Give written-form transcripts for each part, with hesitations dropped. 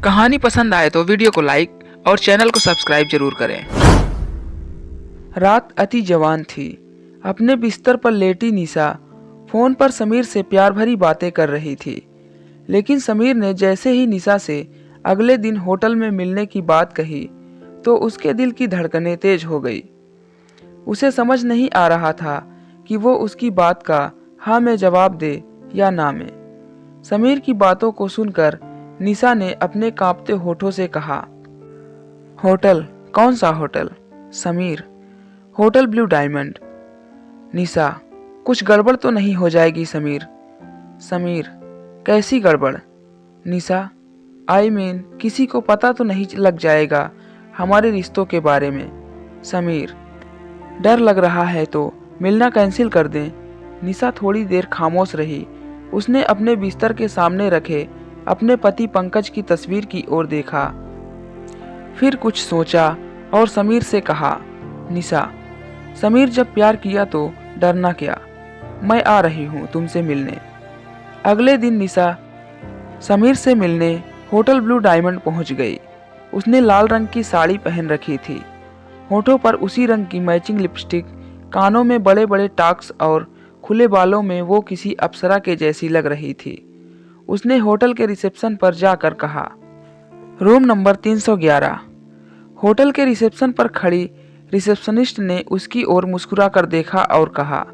कहानी पसंद आए तो वीडियो को लाइक और चैनल को सब्सक्राइब जरूर करें। रात अति जवान थी। अपने बिस्तर पर लेटी निशा फोन पर समीर से प्यार भरी बातें कर रही थी। लेकिन समीर ने जैसे ही निशा से अगले दिन होटल में मिलने की बात कही तो उसके दिल की धड़कनें तेज हो गई। उसे समझ नहीं आ रहा था कि वो उसकी बात का हाँ में जवाब दे या ना में। समीर की बातों को सुनकर निशा ने अपने कांपते होठों से कहा, होटल? कौन सा hotel? Sameer, hotel blue diamond. Nisha, कुछ गड़बड़ तो नहीं हो जाएगी समीर? समीर, कैसी गड़बड़? निशा, किसी को पता तो नहीं लग जाएगा हमारे रिश्तों के बारे में? समीर, डर लग रहा है तो मिलना कैंसिल कर दें। निशा थोड़ी देर खामोश रही। उसने अपने बिस्तर के सामने रखे अपने पति पंकज की तस्वीर की ओर देखा, फिर कुछ सोचा और समीर से कहा, निशा, समीर जब प्यार किया तो डरना क्या? मैं आ रही हूँ तुमसे मिलने। अगले दिन निशा समीर से मिलने होटल ब्लू डायमंड पहुँच गई। उसने लाल रंग की साड़ी पहन रखी थी, होठों पर उसी रंग की मैचिंग लिपस्टिक, कानों में बड़े बड़े टॉक्स और खुले बालों में वो किसी अप्सरा के जैसी लग रही थी। उसने होटल के रिसेप्शन पर जाकर कहा, रूम नंबर 311। होटल के रिसेप्शन पर खड़ी रिसेप्शनिस्ट ने उसकी ओर मुस्कुरा कर देखा और कहा,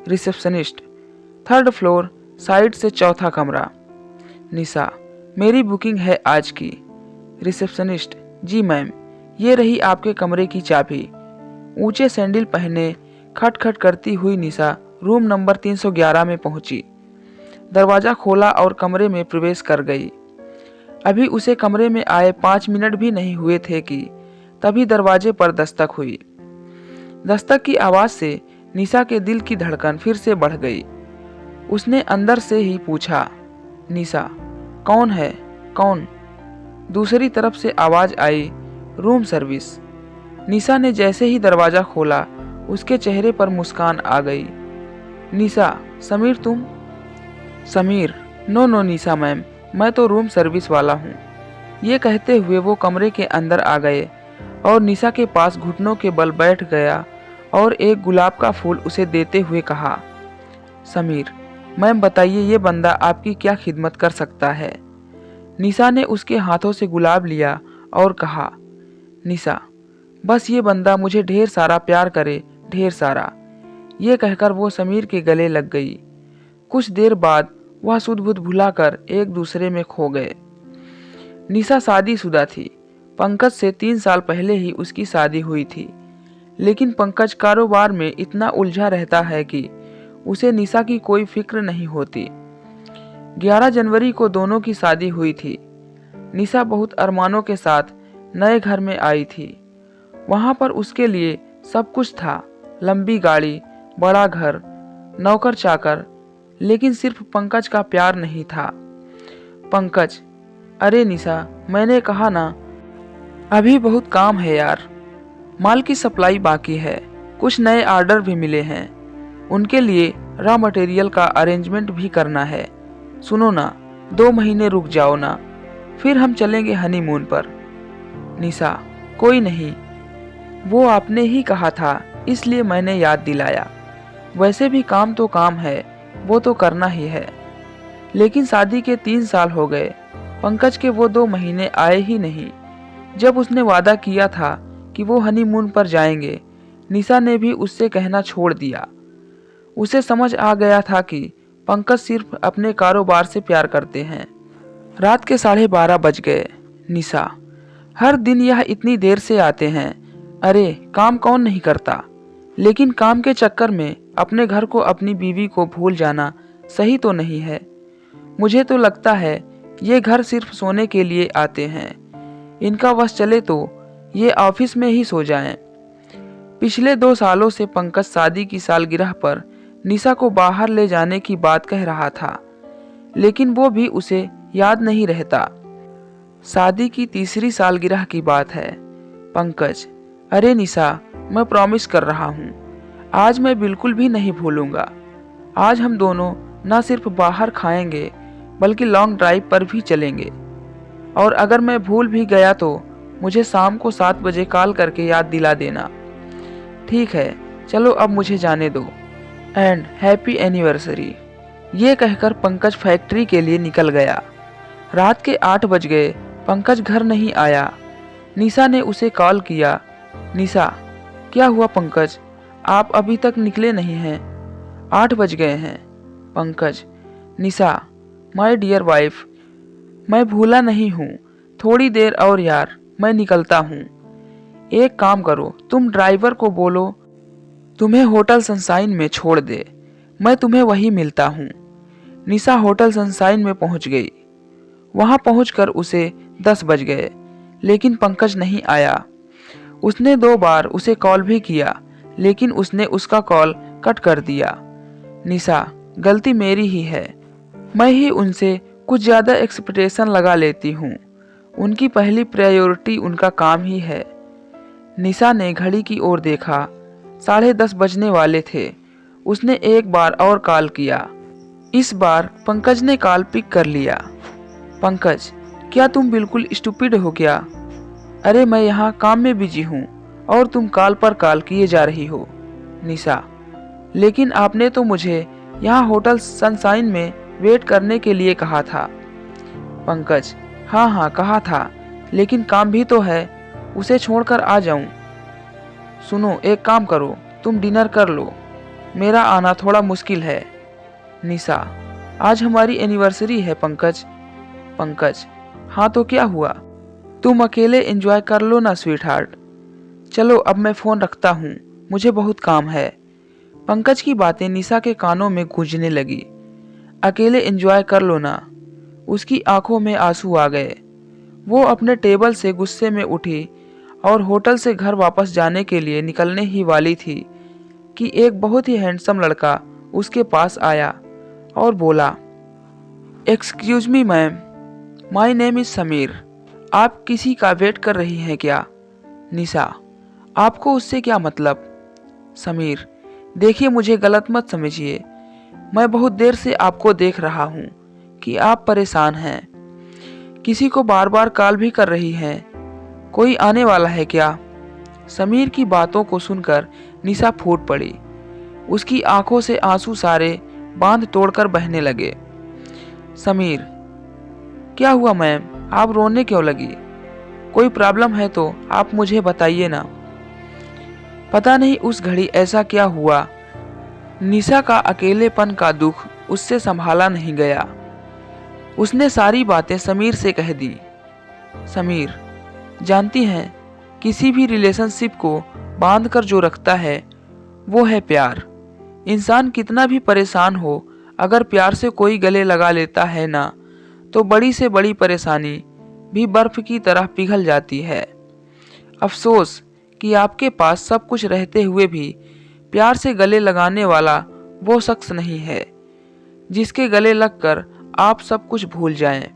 रिसेप्शनिस्ट, 3rd फ्लोर, साइड से चौथा कमरा। निशा, मेरी बुकिंग है आज की। रिसेप्शनिस्ट, जी मैम, ये रही आपके कमरे की चाबी। ऊंचे सैंडल पहने खटखट करती हुई निशा रूम नंबर 311 में पहुंची। दरवाजा खोला और कमरे में प्रवेश कर गई। अभी उसे कमरे में आए 5 मिनट भी नहीं हुए थे कि तभी दरवाजे पर दस्तक हुई। दस्तक की आवाज से निशा के दिल की धड़कन फिर से बढ़ गई। उसने अंदर से ही पूछा, निशा, कौन है? कौन? दूसरी तरफ से आवाज आई, रूम सर्विस। निशा ने जैसे ही दरवाजा खोला उसके चेहरे पर मुस्कान आ गई। निशा, समीर तुम? समीर, नो निशा मैम, मैं तो रूम सर्विस वाला हूँ। ये कहते हुए वो कमरे के अंदर आ गए और निशा के पास घुटनों के बल बैठ गया और एक गुलाब का फूल उसे देते हुए कहा, समीर, मैम बताइए ये बंदा आपकी क्या खिदमत कर सकता है? निशा ने उसके हाथों से गुलाब लिया और कहा, निशा, बस ये बंदा मुझे ढेर सारा प्यार करे, ढेर सारा। ये कहकर वो समीर के गले लग गई। कुछ देर बाद वह सुध बुध भुलाकर एक दूसरे में खो गए। निशा शादीशुदा थी। पंकज से 3 साल पहले ही उसकी शादी हुई थी। लेकिन पंकज कारोबार में इतना उलझा रहता है कि उसे निशा की कोई फिक्र नहीं होती। 11 जनवरी को दोनों की शादी हुई थी। निशा बहुत अरमानों के साथ नए घर में आई थी। वहां पर उसके लिए सब कुछ था, लंबी गाड़ी, बड़ा घर, नौकर चाकर, लेकिन सिर्फ पंकज का प्यार नहीं था। पंकज, अरे निशा, मैंने कहा ना, अभी बहुत काम है यार। माल की सप्लाई बाकी है, कुछ नए ऑर्डर भी मिले हैं, उनके लिए रॉ मटेरियल का अरेंजमेंट भी करना है। सुनो ना, 2 महीने रुक जाओ ना, फिर हम चलेंगे हनीमून पर। निशा, कोई नहीं, वो आपने ही कहा था इसलिए मैंने याद दिलाया। वैसे भी काम तो काम है, वो तो करना ही है। लेकिन शादी के 3 साल हो गए, पंकज के वो 2 महीने आए ही नहीं। जब उसने वादा किया था कि वो हनीमून पर जाएंगे, निशा ने भी उससे कहना छोड़ दिया। उसे समझ आ गया था कि पंकज सिर्फ अपने कारोबार से प्यार करते हैं। रात के 12:30 बज गए। निशा, हर दिन यह इतनी देर से आते हैं। अरे काम कौन नहीं करता, लेकिन काम के चक्कर में अपने घर को, अपनी बीवी को भूल जाना सही तो नहीं है। मुझे तो लगता है ये घर सिर्फ सोने के लिए आते हैं। इनका वश चले तो ये ऑफिस में ही सो जाएं। पिछले 2 सालों से पंकज शादी की सालगिरह पर निशा को बाहर ले जाने की बात कह रहा था, लेकिन वो भी उसे याद नहीं रहता। शादी की 3री सालगिरह की बात है। पंकज, अरे निशा, मैं प्रॉमिस कर रहा हूँ, आज मैं बिल्कुल भी नहीं भूलूंगा। आज हम दोनों न सिर्फ बाहर खाएंगे बल्कि लॉन्ग ड्राइव पर भी चलेंगे। और अगर मैं भूल भी गया तो मुझे शाम को 7 बजे कॉल करके याद दिला देना। ठीक है, चलो अब मुझे जाने दो। And happy anniversary. ये कहकर पंकज फैक्ट्री के लिए निकल गया। रात के 8 बज गए, पंकज घर नहीं आया। निशा ने उसे कॉल किया। निशा, क्या हुआ पंकज, आप अभी तक निकले नहीं हैं? 8 बज गए हैं। पंकज, निशा, माय डियर वाइफ, मैं भूला नहीं हूँ, थोड़ी देर और यार, मैं निकलता हूँ। एक काम करो, तुम ड्राइवर को बोलो तुम्हें होटल सनशाइन में छोड़ दे, मैं तुम्हें वहीं मिलता हूँ। निशा होटल सनशाइन में पहुँच गई। वहाँ पहुँचकर उसे 10 बज गए, लेकिन पंकज नहीं आया। उसने 2 बार उसे कॉल भी किया, लेकिन उसने उसका कॉल कट कर दिया। निशा, गलती मेरी ही है, मैं ही उनसे कुछ ज़्यादा एक्सपेक्टेशन लगा लेती हूँ। उनकी पहली प्रायोरिटी उनका काम ही है। निशा ने घड़ी की ओर देखा, 10:30 बजने वाले थे। उसने एक बार और कॉल किया। इस बार पंकज ने कॉल पिक कर लिया। पंकज, क्या तुम बिल्कुल स्टूपिड हो क्या? अरे मैं यहाँ काम में बिजी हूँ और तुम कॉल पर कॉल किए जा रही हो। निशा, लेकिन आपने तो मुझे यहाँ होटल सनशाइन में वेट करने के लिए कहा था। पंकज, हाँ हाँ कहा था, लेकिन काम भी तो है, उसे छोड़कर आ जाऊं? सुनो, एक काम करो, तुम डिनर कर लो, मेरा आना थोड़ा मुश्किल है। निशा, आज हमारी एनिवर्सरी है पंकज। पंकज, हाँ तो क्या हुआ, तुम अकेले एंजॉय कर लो ना स्वीट हार्ट। चलो अब मैं फ़ोन रखता हूँ, मुझे बहुत काम है। पंकज की बातें निशा के कानों में गूंजने लगी। अकेले एंजॉय कर लो ना। उसकी आंखों में आंसू आ गए। वो अपने टेबल से गुस्से में उठी और होटल से घर वापस जाने के लिए निकलने ही वाली थी कि एक बहुत ही हैंडसम लड़का उसके पास आया और बोला, excuse me ma'am, my name is Sameer, आप किसी का वेट कर रही हैं क्या? निशा, आपको उससे क्या मतलब? समीर, देखिए मुझे गलत मत समझिए, मैं बहुत देर से आपको देख रहा हूँ कि आप परेशान हैं, किसी को बार बार कॉल भी कर रही हैं, कोई आने वाला है क्या? समीर की बातों को सुनकर निशा फूट पड़ी। उसकी आंखों से आंसू सारे बांध तोड़कर बहने लगे। समीर, क्या हुआ मैम, आप रोने क्यों लगी? कोई प्रॉब्लम है तो आप मुझे बताइए ना। पता नहीं उस घड़ी ऐसा क्या हुआ, निशा का अकेलेपन का दुख उससे संभाला नहीं गया। उसने सारी बातें समीर से कह दी। समीर, जानती हैं, किसी भी रिलेशनशिप को बांध कर जो रखता है वो है प्यार। इंसान कितना भी परेशान हो, अगर प्यार से कोई गले लगा लेता है ना, तो बड़ी से बड़ी परेशानी भी बर्फ की तरह पिघल जाती है। अफसोस कि आपके पास सब कुछ रहते हुए भी प्यार से गले लगाने वाला वो शख्स नहीं है जिसके गले लगकर आप सब कुछ भूल जाएं।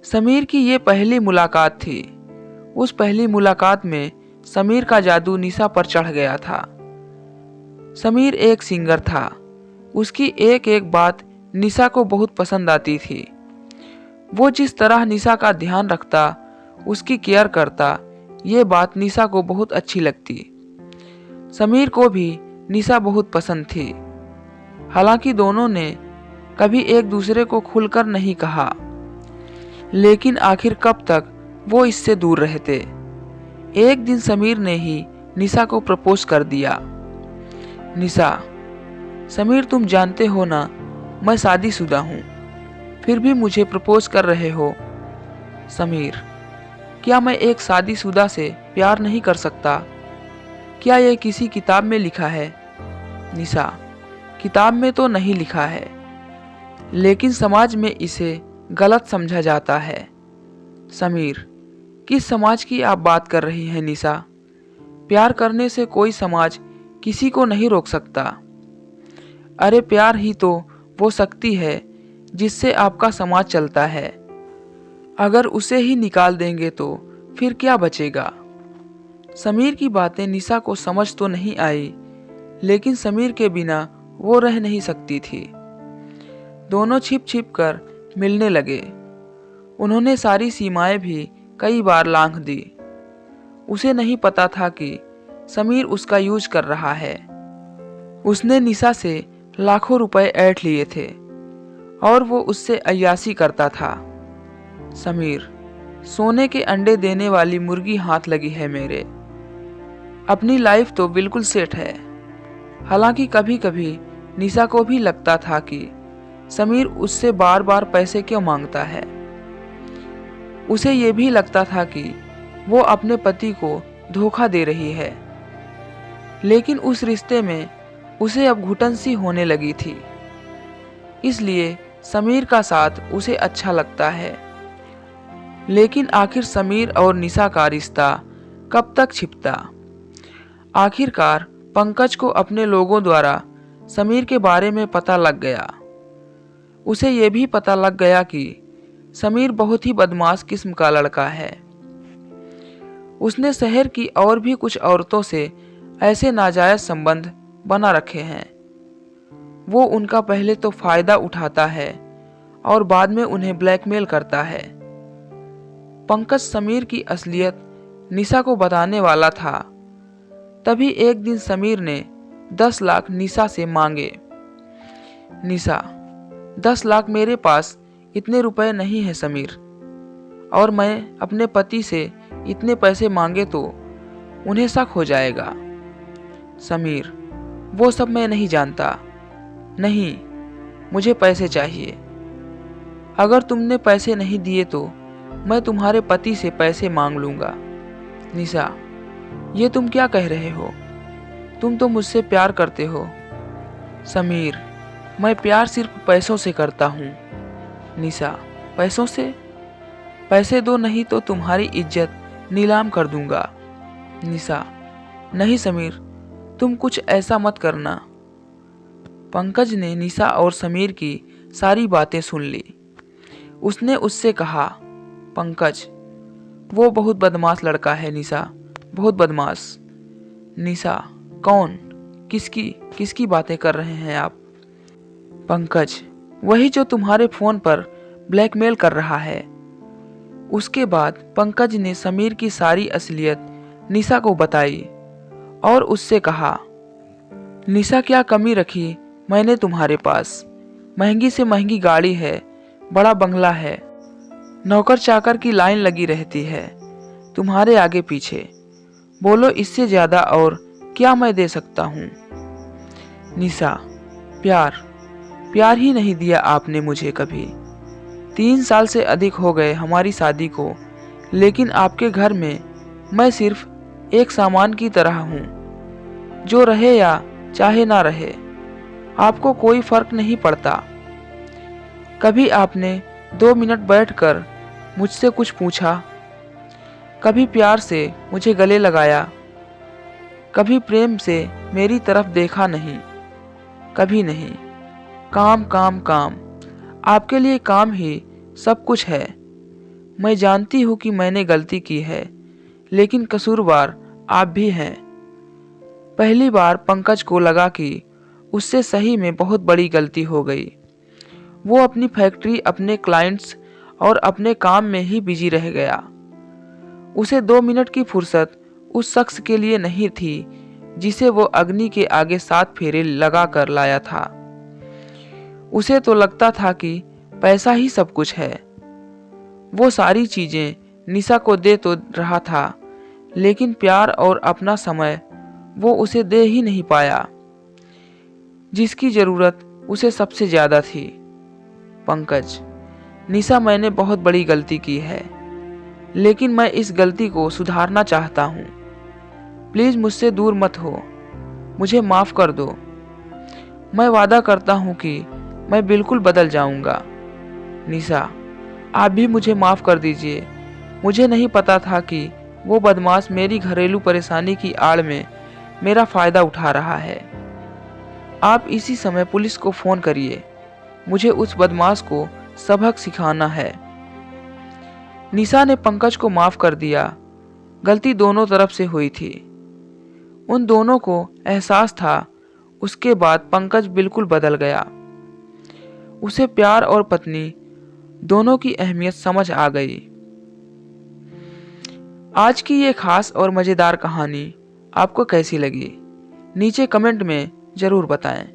समीर की ये पहली मुलाकात थी। उस पहली मुलाकात में समीर का जादू निशा पर चढ़ गया था। समीर एक सिंगर था। उसकी एक एक बात निशा को बहुत पसंद आती थी। वो जिस तरह निशा का ध्यान रखता, उसकी केयर करता, ये बात निशा को बहुत अच्छी लगती। समीर को भी निशा बहुत पसंद थी। हालांकि दोनों ने कभी एक दूसरे को खुलकर नहीं कहा, लेकिन आखिर कब तक वो इससे दूर रहते। एक दिन समीर ने ही निशा को प्रपोज कर दिया। निशा, समीर तुम जानते हो ना, मैं शादीशुदा हूँ, फिर भी मुझे प्रपोज कर रहे हो। समीर, क्या मैं एक शादीशुदा से प्यार नहीं कर सकता? क्या यह किसी किताब में लिखा है? निशा, किताब में तो नहीं लिखा है, लेकिन समाज में इसे गलत समझा जाता है। समीर, किस समाज की आप बात कर रही हैं निशा? प्यार करने से कोई समाज किसी को नहीं रोक सकता। अरे प्यार ही तो वो शक्ति है जिससे आपका समाज चलता है। अगर उसे ही निकाल देंगे तो फिर क्या बचेगा? समीर की बातें निशा को समझ तो नहीं आई, लेकिन समीर के बिना वो रह नहीं सकती थी। दोनों छिप छिप कर मिलने लगे। उन्होंने सारी सीमाएं भी कई बार लांघ दी। उसे नहीं पता था कि समीर उसका यूज कर रहा है। उसने निशा से लाखों रुपए ऐंठ लिए थे और वो उससे अय्याशी करता था। समीर, सोने के अंडे देने वाली मुर्गी हाथ लगी है मेरे। अपनी लाइफ तो बिल्कुल सेट है। हालांकि कभी कभी निशा को भी लगता था कि समीर उससे बार बार पैसे क्यों मांगता है। उसे ये भी लगता था कि वो अपने पति को धोखा दे रही है। लेकिन उस रिश्ते में उसे अब घुटन सी होने लगी थी। इसलिए समीर का साथ उसे अच्छा लगता है। लेकिन आखिर समीर और निशा का रिश्ता कब तक छिपता? आखिरकार पंकज को अपने लोगों द्वारा समीर के बारे में पता लग गया। उसे ये भी पता लग गया कि समीर बहुत ही बदमाश किस्म का लड़का है। उसने शहर की और भी कुछ औरतों से ऐसे नाजायज संबंध बना रखे हैं। वो उनका पहले तो फायदा उठाता है और बाद में उन्हें ब्लैकमेल करता है। पंकज समीर की असलियत निशा को बताने वाला था। तभी एक दिन समीर ने 10 लाख निशा से मांगे। निशा, 10 लाख मेरे पास इतने रुपए नहीं है समीर, और मैं अपने पति से इतने पैसे मांगे तो उन्हें शक हो जाएगा। समीर, वो सब मैं नहीं जानता। नहीं, मुझे पैसे चाहिए। अगर तुमने पैसे नहीं दिए तो मैं तुम्हारे पति से पैसे मांग लूंगा। निशा, ये तुम क्या कह रहे हो? तुम तो मुझसे प्यार करते हो। समीर, मैं प्यार सिर्फ पैसों से करता हूँ। निशा, पैसों से? पैसे दो नहीं तो तुम्हारी इज्जत नीलाम कर दूंगा। निशा, नहीं समीर, तुम कुछ ऐसा मत करना। पंकज ने निशा और समीर की सारी बातें सुन ली। उसने उससे कहा, पंकज, वो बहुत बदमाश लड़का है निशा, बहुत बदमाश। निशा, कौन? किसकी बातें कर रहे हैं आप? पंकज, वही जो तुम्हारे फोन पर ब्लैकमेल कर रहा है। उसके बाद पंकज ने समीर की सारी असलियत निशा को बताई और उससे कहा, निशा, क्या कमी रखी मैंने तुम्हारे पास? महंगी से महंगी गाड़ी है, बड़ा बंगला है, नौकर चाकर की लाइन लगी रहती है तुम्हारे आगे पीछे। बोलो, इससे ज्यादा और क्या मैं दे सकता हूँ? निशा, प्यार ही नहीं दिया आपने मुझे कभी। 3 साल से अधिक हो गए हमारी शादी को, लेकिन आपके घर में मैं सिर्फ एक सामान की तरह हूँ। जो रहे या चाहे ना रहे, आपको कोई फर्क नहीं पड़ता। कभी आपने 2 मिनट बैठकर मुझसे कुछ पूछा? कभी प्यार से मुझे गले लगाया? कभी प्रेम से मेरी तरफ देखा नहीं? कभी नहीं। काम काम काम। आपके लिए काम ही सब कुछ है। मैं जानती हूँ कि मैंने गलती की है, लेकिन कसूरवार आप भी हैं। पहली बार पंकज को लगा कि उससे सही में बहुत बड़ी गलती हो गई। वो अपनी फैक्ट्री, अपने क्लाइंट्स और अपने काम में ही बिजी रह गया। उसे 2 मिनट की फुर्सत उस शख्स के लिए नहीं थी जिसे वो अग्नि के आगे 7 फेरे लगा कर लाया था। उसे तो लगता था कि पैसा ही सब कुछ है। वो सारी चीजें निशा को दे तो रहा था, लेकिन प्यार और अपना समय वो उसे दे ही नहीं पाया, जिसकी जरूरत उसे सबसे ज्यादा थी। पंकज, निशा, मैंने बहुत बड़ी गलती की है, लेकिन मैं इस गलती को सुधारना चाहता हूँ। प्लीज मुझसे दूर मत हो, मुझे माफ कर दो। मैं वादा करता हूँ कि मैं बिल्कुल बदल जाऊंगा। निशा, आप भी मुझे माफ कर दीजिए। मुझे नहीं पता था कि वो बदमाश मेरी घरेलू परेशानी की आड़ में मेरा फायदा उठा रहा है। आप इसी समय पुलिस को फोन करिए। मुझे उस बदमाश को सबक सिखाना है। निशा ने पंकज को माफ कर दिया। गलती दोनों तरफ से हुई थी। उन दोनों को एहसास था। उसके बाद पंकज बिल्कुल बदल गया। उसे प्यार और पत्नी दोनों की अहमियत समझ आ गई। आज की ये खास और मज़ेदार कहानी आपको कैसी लगी, नीचे कमेंट में ज़रूर बताएं।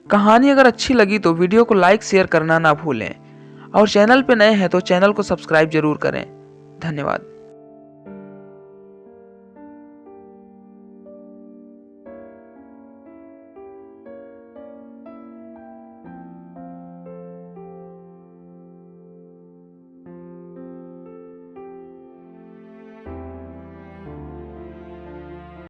कहानी अगर अच्छी लगी तो वीडियो को लाइक शेयर करना ना भूलें और चैनल पर नए हैं तो चैनल को सब्सक्राइब जरूर करें। धन्यवाद।